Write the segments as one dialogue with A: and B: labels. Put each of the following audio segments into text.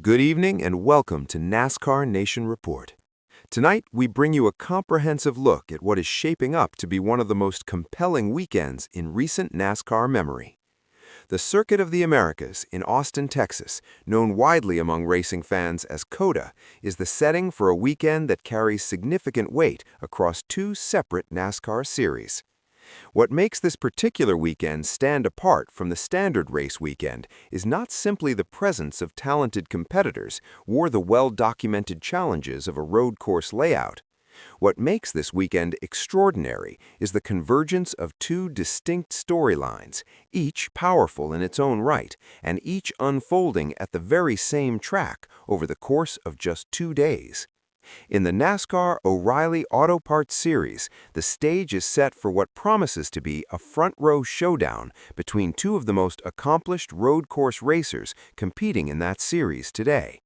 A: Good evening and welcome to NASCAR Nation Report. Tonight, we bring you a comprehensive look at what is shaping up to be one of the most compelling weekends in recent NASCAR memory. The Circuit of the Americas in Austin, Texas, known widely among racing fans as COTA, is the setting for a weekend that carries significant weight across two separate NASCAR series. What makes this particular weekend stand apart from the standard race weekend is not simply the presence of talented competitors or the well-documented challenges of a road course layout. What makes this weekend extraordinary is the convergence of two distinct storylines, each powerful in its own right, and each unfolding at the very same track over the course of just 2 days. In the NASCAR O'Reilly Auto Parts Series, the stage is set for what promises to be a front-row showdown between two of the most accomplished road course racers competing in that series today.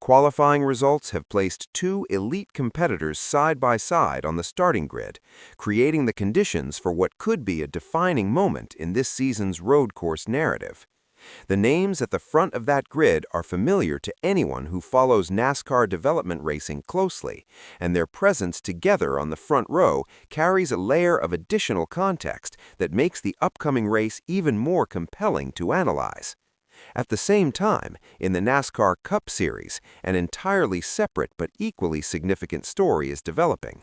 A: Qualifying results have placed two elite competitors side by side on the starting grid, creating the conditions for what could be a defining moment in this season's road course narrative. The names at the front of that grid are familiar to anyone who follows NASCAR development racing closely, and their presence together on the front row carries a layer of additional context that makes the upcoming race even more compelling to analyze. At the same time, in the NASCAR Cup Series, an entirely separate but equally significant story is developing.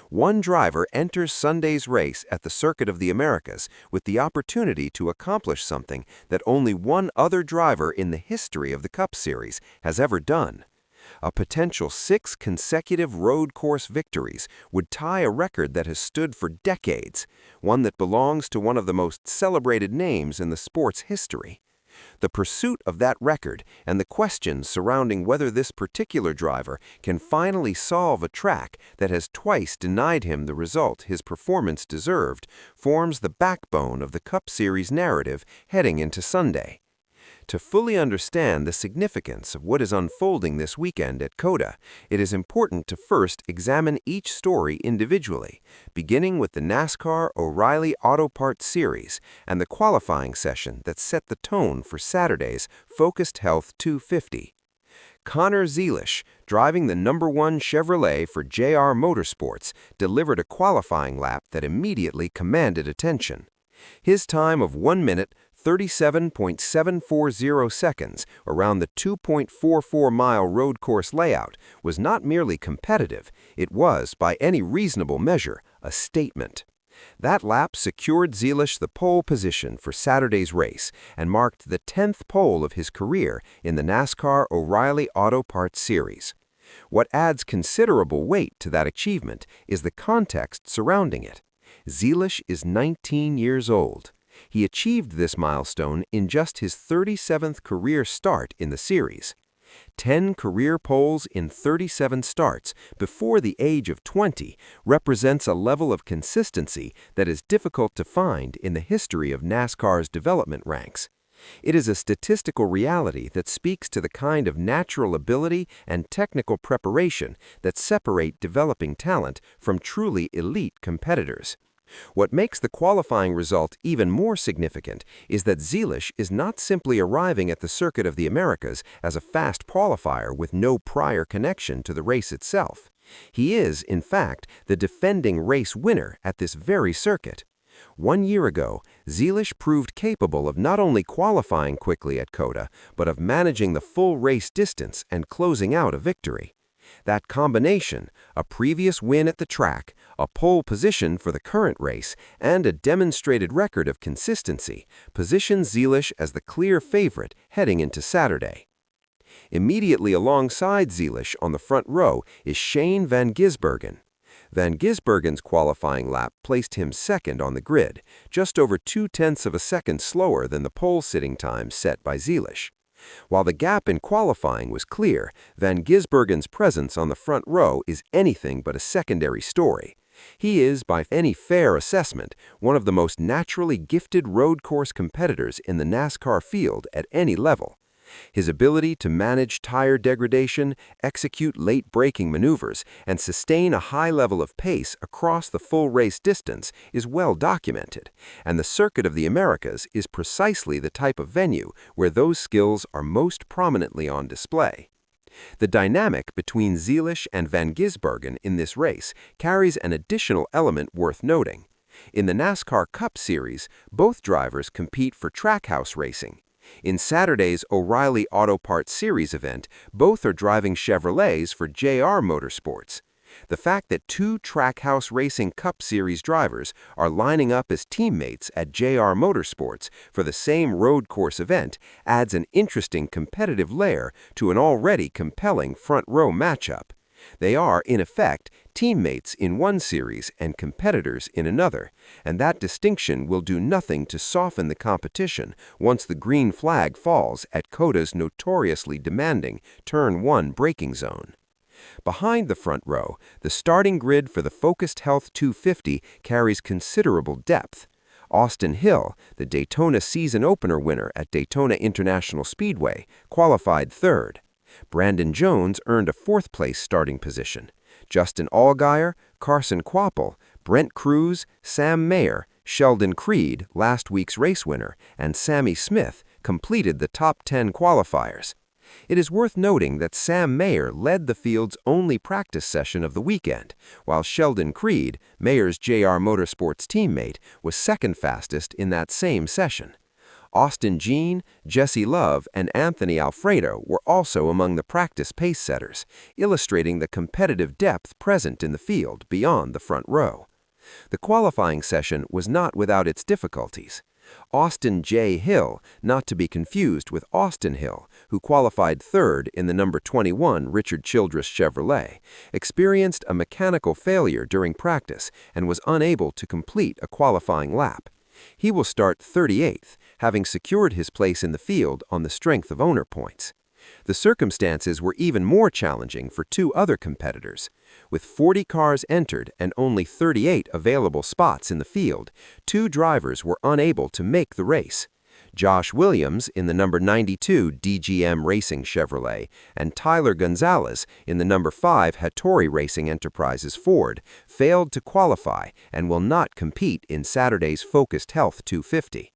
A: One driver enters Sunday's race at the Circuit of the Americas with the opportunity to accomplish something that only one other driver in the history of the Cup Series has ever done. A potential 6 consecutive road course victories would tie a record that has stood for decades, one that belongs to one of the most celebrated names in the sport's history. The pursuit of that record and the questions surrounding whether this particular driver can finally solve a track that has twice denied him the result his performance deserved forms the backbone of the Cup Series narrative heading into Sunday. To fully understand the significance of what is unfolding this weekend at COTA, it is important to first examine each story individually, beginning with the NASCAR O'Reilly Auto Parts Series and the qualifying session that set the tone for Saturday's Focused Health 250. Connor Zilisch, driving the #1 Chevrolet for JR Motorsports, delivered a qualifying lap that immediately commanded attention. His time of 1 minute, 37.740 seconds around the 2.44-mile road course layout was not merely competitive, it was, by any reasonable measure, a statement. That lap secured Zilisch the pole position for Saturday's race and marked the 10th pole of his career in the NASCAR O'Reilly Auto Parts Series. What adds considerable weight to that achievement is the context surrounding it. Zilisch is 19 years old. He achieved this milestone in just his 37th career start in the series. 10 career poles in 37 starts before the age of 20 represents a level of consistency that is difficult to find in the history of NASCAR's development ranks. It is a statistical reality that speaks to the kind of natural ability and technical preparation that separate developing talent from truly elite competitors. What makes the qualifying result even more significant is that Zilisch is not simply arriving at the Circuit of the Americas as a fast qualifier with no prior connection to the race itself. He is, in fact, the defending race winner at this very circuit. 1 year ago, Zilisch proved capable of not only qualifying quickly at COTA, but of managing the full race distance and closing out a victory. That combination, a previous win at the track, a pole position for the current race, and a demonstrated record of consistency, positions Zilisch as the clear favorite heading into Saturday. Immediately alongside Zilisch on the front row is Shane van Gisbergen. Van Gisbergen's qualifying lap placed him second on the grid, just over 0.2 of a second slower than the pole sitting time set by Zilisch. While the gap in qualifying was clear, Van Gisbergen's presence on the front row is anything but a secondary story. He is, by any fair assessment, one of the most naturally gifted road course competitors in the NASCAR field at any level. His ability to manage tire degradation, execute late braking maneuvers, and sustain a high level of pace across the full race distance is well documented, and the Circuit of the Americas is precisely the type of venue where those skills are most prominently on display. The dynamic between Zilisch and van Gisbergen in this race carries an additional element worth noting. In the NASCAR Cup Series, both drivers compete for Trackhouse Racing. In Saturday's O'Reilly Auto Parts Series event, both are driving Chevrolets for JR Motorsports. The fact that two Trackhouse Racing Cup Series drivers are lining up as teammates at JR Motorsports for the same road course event adds an interesting competitive layer to an already compelling front-row matchup. They are, in effect, teammates in one series and competitors in another, and that distinction will do nothing to soften the competition once the green flag falls at COTA's notoriously demanding Turn 1 braking zone. Behind the front row, the starting grid for the Focused Health 250 carries considerable depth. Austin Hill, the Daytona season opener winner at Daytona International Speedway, qualified third. Brandon Jones earned a fourth-place starting position. Justin Allgaier, Carson Kvapil, Brent Crews, Sam Mayer, Sheldon Creed, last week's race winner, and Sammy Smith completed the top 10 qualifiers. It is worth noting that Sam Mayer led the field's only practice session of the weekend, while Sheldon Creed, Mayer's JR Motorsports teammate, was second fastest in that same session. Austin Jean, Jesse Love, and Anthony Alfredo were also among the practice pace setters, illustrating the competitive depth present in the field beyond the front row. The qualifying session was not without its difficulties. Austin J. Hill, not to be confused with Austin Hill, who qualified third in the number 21 Richard Childress Chevrolet, experienced a mechanical failure during practice and was unable to complete a qualifying lap. He will start 38th, having secured his place in the field on the strength of owner points. The circumstances were even more challenging for two other competitors. With 40 cars entered and only 38 available spots in the field, two drivers were unable to make the race. Josh Williams in the number 92 DGM Racing Chevrolet and Tyler Gonzalez in the number 5 Hattori Racing Enterprises Ford failed to qualify and will not compete in Saturday's Focused Health 250.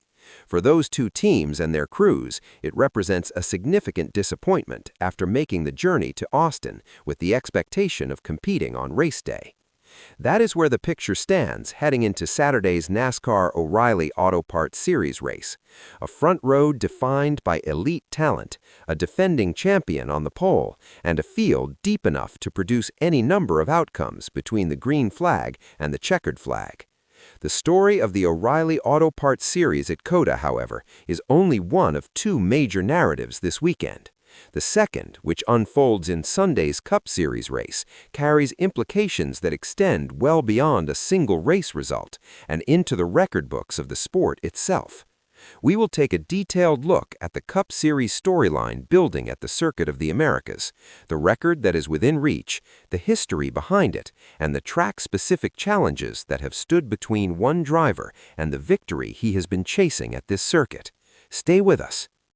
A: For those two teams and their crews, it represents a significant disappointment after making the journey to Austin with the expectation of competing on race day. That is where the picture stands heading into Saturday's NASCAR O'Reilly Auto Parts Series race, a front row defined by elite talent, a defending champion on the pole, and a field deep enough to produce any number of outcomes between the green flag and the checkered flag. The story of the O'Reilly Auto Parts Series at COTA, however, is only one of two major narratives this weekend. The second, which unfolds in Sunday's Cup Series race, carries implications that extend well beyond a single race result and into the record books of the sport itself. We will take a detailed look at the Cup Series storyline building at the Circuit of the Americas, the record that is within reach, the history behind it, and the track-specific challenges that have stood between one driver and the victory he has been chasing at this circuit. Stay with us.